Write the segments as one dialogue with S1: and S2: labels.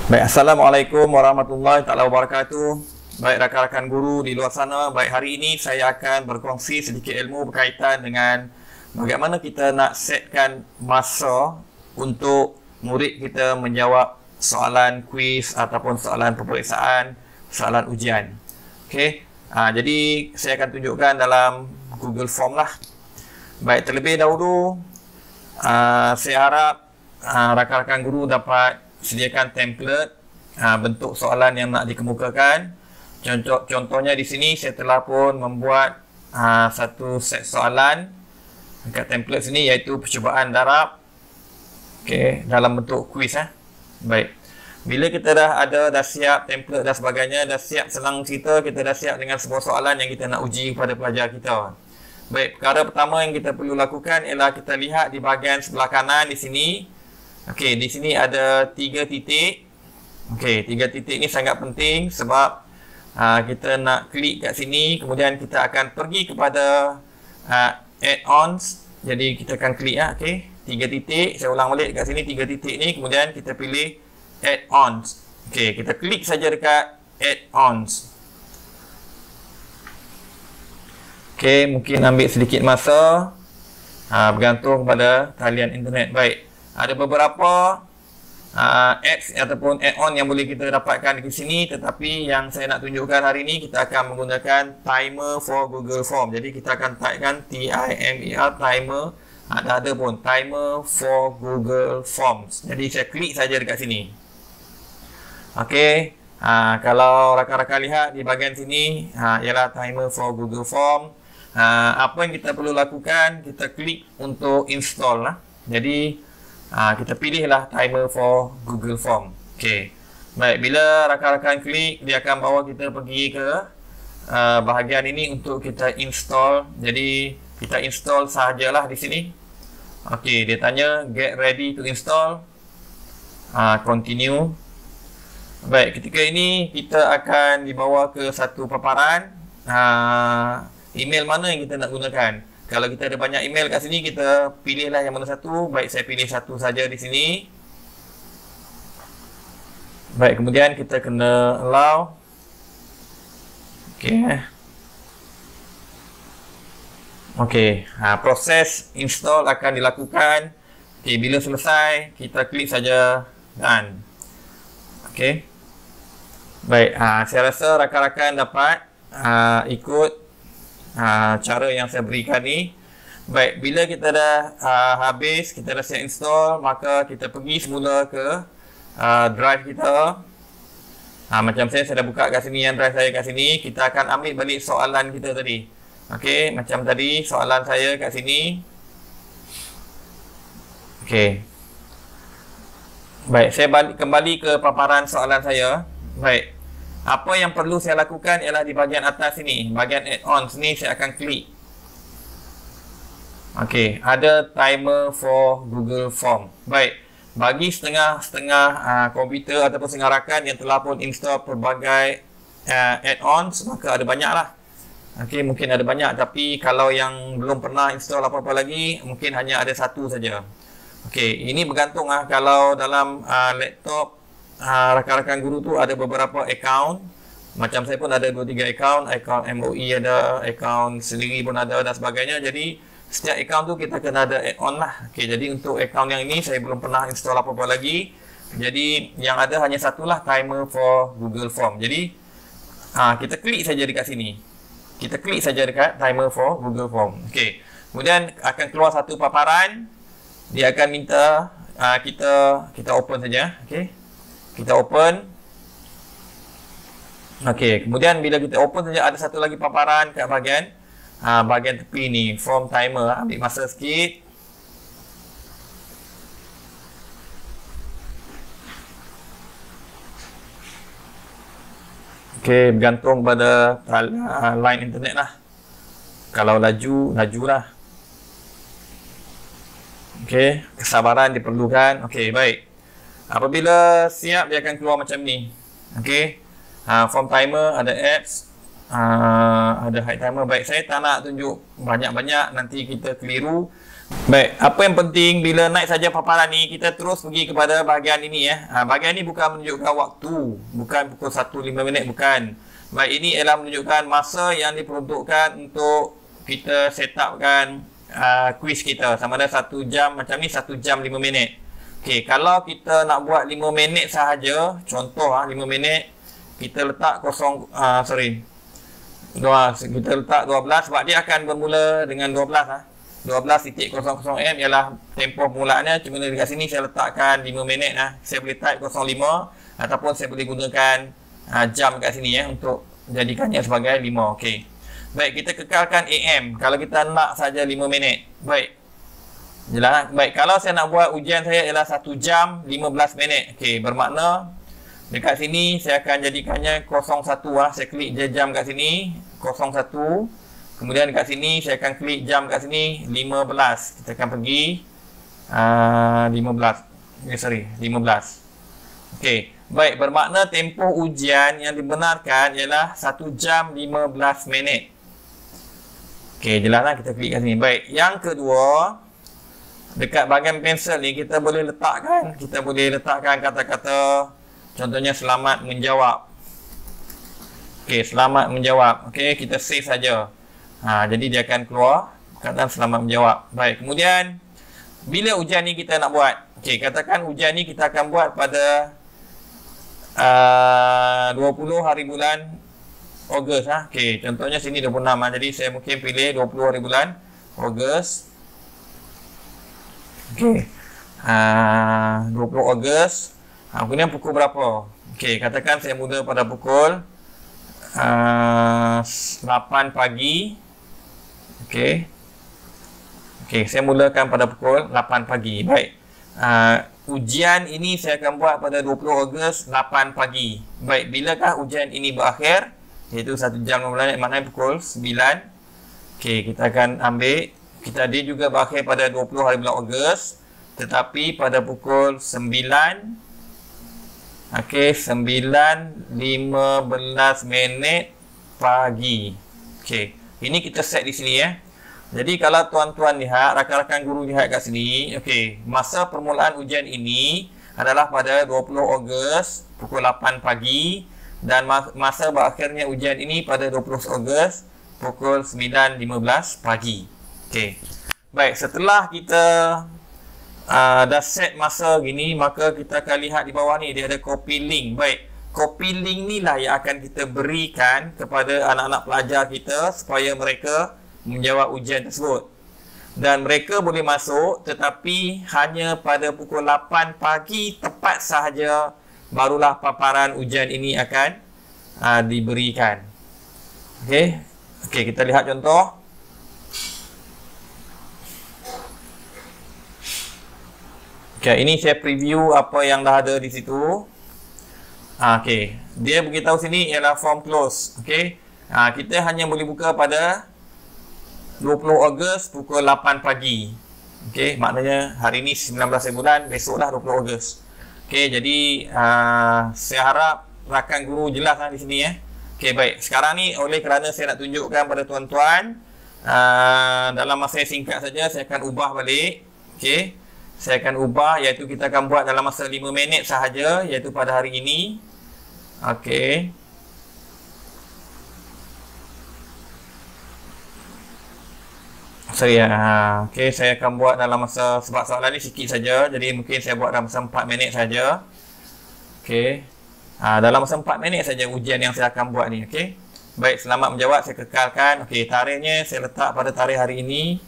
S1: Baik, Assalamualaikum warahmatullahi taala wabarakatuh. Baik rakan-rakan guru di luar sana, baik hari ini saya akan berkongsi sedikit ilmu berkaitan dengan bagaimana kita nak setkan masa untuk murid kita menjawab soalan kuis ataupun soalan peperiksaan, soalan ujian. Okey. Jadi saya akan tunjukkan dalam Google Form lah. Baik, terlebih dahulu saya harap rakan-rakan guru dapat sediakan template bentuk soalan yang nak dikemukakan. Contohnya di sini saya telah pun membuat satu set soalan dekat template sini, iaitu percubaan darab. Okey, dalam bentuk kuis. Baik. Bila kita dah siap template dan sebagainya, dah siap, senang cerita, kita dah siap dengan sebuah soalan yang kita nak uji kepada pelajar kita. Baik, perkara pertama yang kita perlu lakukan ialah kita lihat di bahagian sebelah kanan di sini. Okey, di sini ada 3 titik. Okey, 3 titik ni sangat penting sebab kita nak klik kat sini, kemudian kita akan pergi kepada add-ons. Jadi kita akan klik okey, 3 titik. Saya ulang balik kat sini 3 titik ni, kemudian kita pilih add-ons. Okey, kita klik saja dekat add-ons. Okey, mungkin ambil sedikit masa, bergantung pada talian internet. Baik. Ada beberapa apps ataupun add-on yang boleh kita dapatkan di sini, tetapi yang saya nak tunjukkan hari ini kita akan menggunakan timer for Google Form. Jadi kita akan typekan TIMER, timer, ada pun timer for Google Forms. Jadi saya klik saja dekat sini. Okey, kalau rakan-rakan lihat di bahagian sini ialah timer for Google Form. Apa yang kita perlu lakukan, kita klik untuk install lah. Jadi kita pilihlah timer for Google Form. Okey. Baik, bila rakan-rakan klik, dia akan bawa kita pergi ke bahagian ini untuk kita install. Jadi kita install sahajalah di sini. Okey, dia tanya get ready to install. Continue. Baik, ketika ini kita akan dibawa ke satu paparan email mana yang kita nak gunakan. Kalau kita ada banyak email kat sini, kita pilihlah yang mana satu. Baik, saya pilih satu saja di sini. Baik, kemudian kita kena allow. Okey. Okey, proses install akan dilakukan. Okey, bila selesai, kita klik saja done. Okey. Baik, saya rasa rakan-rakan dapat ikut cara yang saya berikan ni. Baik, bila kita dah habis, kita dah siap install, maka kita pergi semula ke drive kita. Macam saya dah buka kat sini, yang drive saya kat sini. Kita akan ambil balik soalan kita tadi. Okey, macam tadi soalan saya kat sini. Okey. Baik, saya kembali ke paparan soalan saya. Baik. Apa yang perlu saya lakukan ialah di bahagian atas ini, bahagian add-ons ni saya akan klik. Okey, ada timer for Google Form. Baik, bagi setengah komputer ataupun setengah rakan yang telah pun install pelbagai add-ons, maka ada banyaklah. Okey, mungkin ada banyak, tapi kalau yang belum pernah install apa-apa lagi, mungkin hanya ada satu saja. Okey, ini bergantung kalau dalam laptop rakan-rakan guru tu ada beberapa account. Macam saya pun ada 2-3 account MOE ada, account sendiri pun ada dan sebagainya. Jadi setiap account tu kita kena ada add-on lah. Okey, jadi untuk account yang ini saya belum pernah install apa-apa lagi. Jadi yang ada hanya satulah timer for Google Form. Jadi kita klik saja dekat sini. Kita klik saja dekat timer for Google Form. Okey. Kemudian akan keluar satu paparan. Dia akan minta kita open saja. Okey. Kita open. Okey, kemudian bila kita open saja, ada satu lagi paparan kat bahagian tepi ni, form timer. Ambil masa sikit. Okey, bergantung pada line internet lah. Kalau laju, lajulah. Okey, kesabaran diperlukan. Okey, baik. Apabila siap, dia akan keluar macam ni. Okey. Form timer, ada apps, ada hide timer. Baik, saya tak nak tunjuk banyak-banyak, nanti kita keliru. Baik, apa yang penting bila naik saja paparan ni, kita terus pergi kepada bahagian ini ya. Bahagian ini bukan menunjukkan waktu, bukan pukul 1.05, bukan. Baik, ini ialah menunjukkan masa yang diperuntukkan untuk kita set upkan kuis kita. Sama ada 1 jam macam ni, 1 jam 5 minit. Okey, kalau kita nak buat 5 minit sahaja, contoh 5 minit, kita letak kita letak 12 sebab dia akan bermula dengan 12 12.00 M ialah tempoh permulaannya. Cuma dekat sini saya letakkan 5 minit Saya boleh type 05 ataupun saya boleh gunakan jam kat sini untuk jadikannya sebagai 5. Okey. Baik, kita kekalkan AM kalau kita nak saja 5 minit. Baik. Jelas. Baik, kalau saya nak buat ujian saya ialah 1 jam 15 minit. Okey, bermakna dekat sini saya akan jadikannya 01 Saya klik je jam kat sini 01. Kemudian dekat sini saya akan klik jam kat sini 15. Kita akan pergi 15. Okey. Baik, bermakna tempoh ujian yang dibenarkan ialah 1 jam 15 minit. Okey, jelaslah, kita klik kat sini. Baik, yang kedua, dekat bahagian pensel ni kita boleh letakkan kata-kata, contohnya selamat menjawab. Okey, selamat menjawab. Okey, kita save saja. Jadi dia akan keluar perkataan selamat menjawab. Baik, kemudian bila ujian ni kita nak buat? Okey, katakan ujian ni kita akan buat pada 20 hari bulan Ogos. Okey, contohnya sini 26. Jadi saya mungkin pilih 20 hari bulan Ogos. Okey. 20 Ogos. Kemudian pukul berapa? Okey, katakan saya mula pada pukul 8 pagi. Okey. Okey, saya mulakan pada pukul 8 pagi. Baik. Ujian ini saya akan buat pada 20 Ogos 8 pagi. Baik, bilakah ujian ini berakhir? Iaitu 1 jam 15 minit, maknanya pukul 9. Okey, kita akan ambil. Dia juga berakhir pada 20 hari bulan Ogos, tetapi pada pukul 9. Okey, 9.15 minit pagi. Okey, ini kita set di sini ya. Jadi kalau tuan-tuan lihat, rakan-rakan guru lihat kat sini, okey, masa permulaan ujian ini adalah pada 20 Ogos pukul 8 pagi dan masa berakhirnya ujian ini pada 20 Ogos pukul 9.15 pagi. Okey. Baik, setelah kita dah set masa gini, maka kita akan lihat di bawah ni dia ada copy link. Baik, copy link ni lah yang akan kita berikan kepada anak-anak pelajar kita supaya mereka menjawab ujian tersebut. Dan mereka boleh masuk, tetapi hanya pada pukul 8 pagi tepat sahaja barulah paparan ujian ini akan diberikan. Okey. Okey, kita lihat contoh. Okay, ini saya preview apa yang dah ada di situ. Okey, dia beritahu sini ialah form close. Okey, kita hanya boleh buka pada 20 Ogos pukul 8 pagi. Okey, maknanya hari ni 19 bulan, besoklah 20 Ogos. Okey, jadi saya harap rakan guru jelas di sini ya. Okey, baik. Sekarang ni oleh kerana saya nak tunjukkan pada tuan-tuan, dalam masa yang singkat saja saya akan ubah balik. Okey. Saya akan ubah, iaitu kita akan buat dalam masa 5 minit sahaja, iaitu pada hari ini. Okey. Okey, saya akan buat dalam masa, sebab soalan ni sikit saja, jadi mungkin saya buat dalam masa 4 minit saja. Okey. Dalam masa 4 minit saja ujian yang saya akan buat ni. Okey. Baik, selamat menjawab, saya kekalkan. Okey, tarikhnya saya letak pada tarikh hari ini.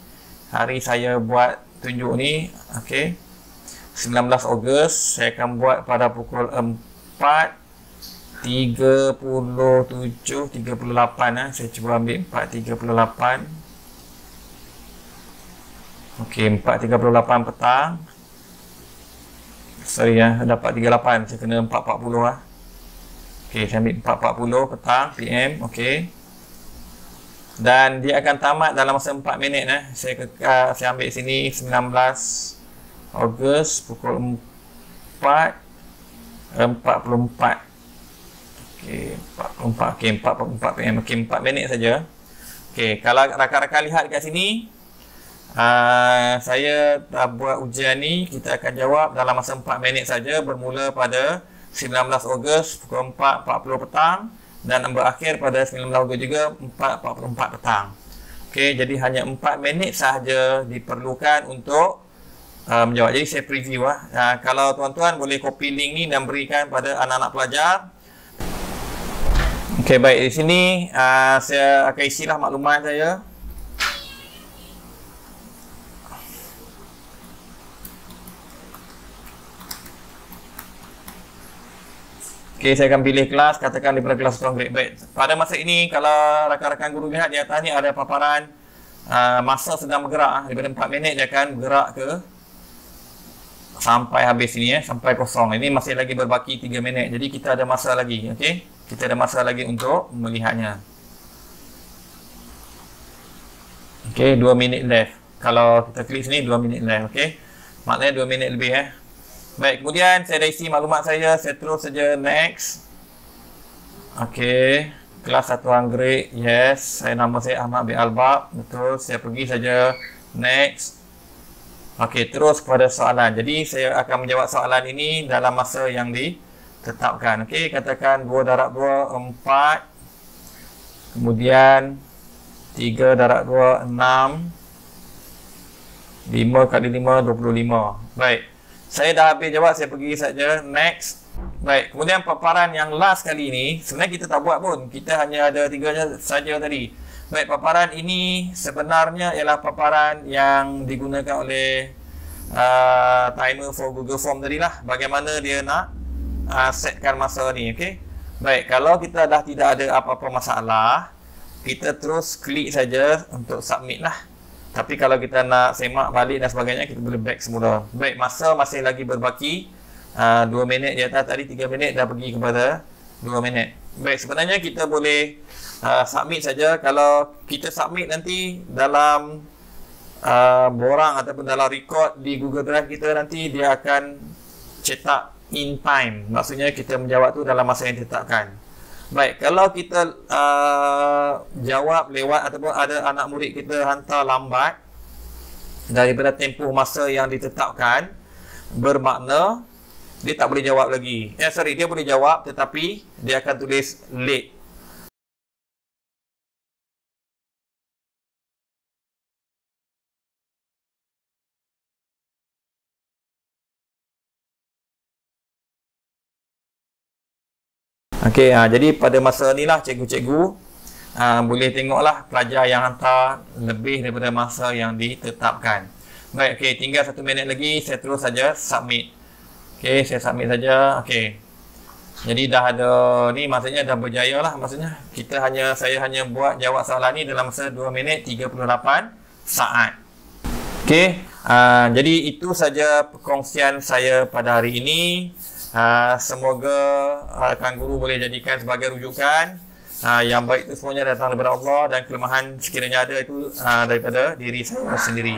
S1: Hari saya buat tunjuk ni, okey, 19 Ogos. Saya akan buat pada pukul 4.37.38. Saya cuba ambil 4.38. okey, 4.38 petang. Sorry dapat 38. Saya kena 4.40 okey, saya ambil 4.40 petang PM. Okey. Dan dia akan tamat dalam masa 4 minit. Saya ambil sini 19 Ogos pukul 4.44. Okey, 44. Okey, 44 PM. Okey, 4 minit saja. Okey, kalau rakan-rakan lihat dekat sini, Saya buat ujian ni, kita akan jawab dalam masa 4 minit saja, bermula pada 19 Ogos pukul 4.40 petang dan berakhir pada 19 Ogos juga 4.44 petang. Okey, jadi hanya 4 minit sahaja diperlukan untuk menjawab. Jadi saya preview kalau tuan-tuan boleh copy link ni dan berikan pada anak-anak pelajar. Okey, baik, di sini saya akan isilah maklumat saya. Okey, saya akan pilih kelas, katakan daripada kelas strong grade. Baik, pada masa ini kalau rakan-rakan guru lihat di atas ni ada paparan masa sedang bergerak. Daripada 4 minit dia akan bergerak ke sampai habis ini sampai kosong. Ini masih lagi berbaki 3 minit. Jadi kita ada masa lagi, okey? Kita ada masa lagi untuk melihatnya. Okey, 2 minit left. Kalau kita klik sini 2 minit left, okey? Maknanya 2 minit lebih Baik, kemudian saya dah isi maklumat saya terus saja next. Okey, kelas satuan grade, yes. Nama saya Ahmad bin Albab, betul. Saya pergi saja next. Okey, terus kepada soalan. Jadi saya akan menjawab soalan ini dalam masa yang ditetapkan. Okey, katakan 2 darab 2 4. Kemudian 3 darab 2 6. 5 kali 5 25. Baik. Saya dah habis jawab, saya pergi saja next. Baik, kemudian paparan yang last kali ini, sebenarnya kita tak buat pun. Kita hanya ada 3 saja tadi. Baik, paparan ini sebenarnya ialah paparan yang digunakan oleh timer for Google Form tadi lah. Bagaimana dia nak setkan masa ni, okey? Baik, kalau kita dah tidak ada apa-apa masalah, kita terus klik saja untuk submit lah. Tapi kalau kita nak semak balik dan sebagainya, kita boleh back semula. Baik, masa masih lagi berbaki 2 minit di atas tadi, 3 minit dah pergi kepada 2 minit. Baik, sebenarnya kita boleh submit saja. Kalau kita submit nanti dalam borang ataupun dalam record di Google Drive kita, nanti dia akan cetak in time. Maksudnya kita menjawab tu dalam masa yang ditetapkan. Baik, kalau kita jawab lewat ataupun ada anak murid kita hantar lambat daripada tempoh masa yang ditetapkan, bermakna dia tak boleh jawab lagi. Dia boleh jawab tetapi dia akan tulis late. Okey, jadi pada masa ni lah cikgu-cikgu boleh tengoklah pelajar yang hantar lebih daripada masa yang ditetapkan. Baik, okey, tinggal 1 minit lagi, saya terus saja submit. Okey, saya submit saja. Okey. Jadi dah ada ni, maksudnya dah berjaya lah. Maksudnya saya hanya buat jawab soalan ni dalam masa 2 minit 38 saat. Okey, jadi itu saja perkongsian saya pada hari ini. Semoga rakan guru boleh jadikan sebagai rujukan. Yang baik itu semuanya datang daripada Allah dan kelemahan sekiranya ada itu daripada diri saya sendiri.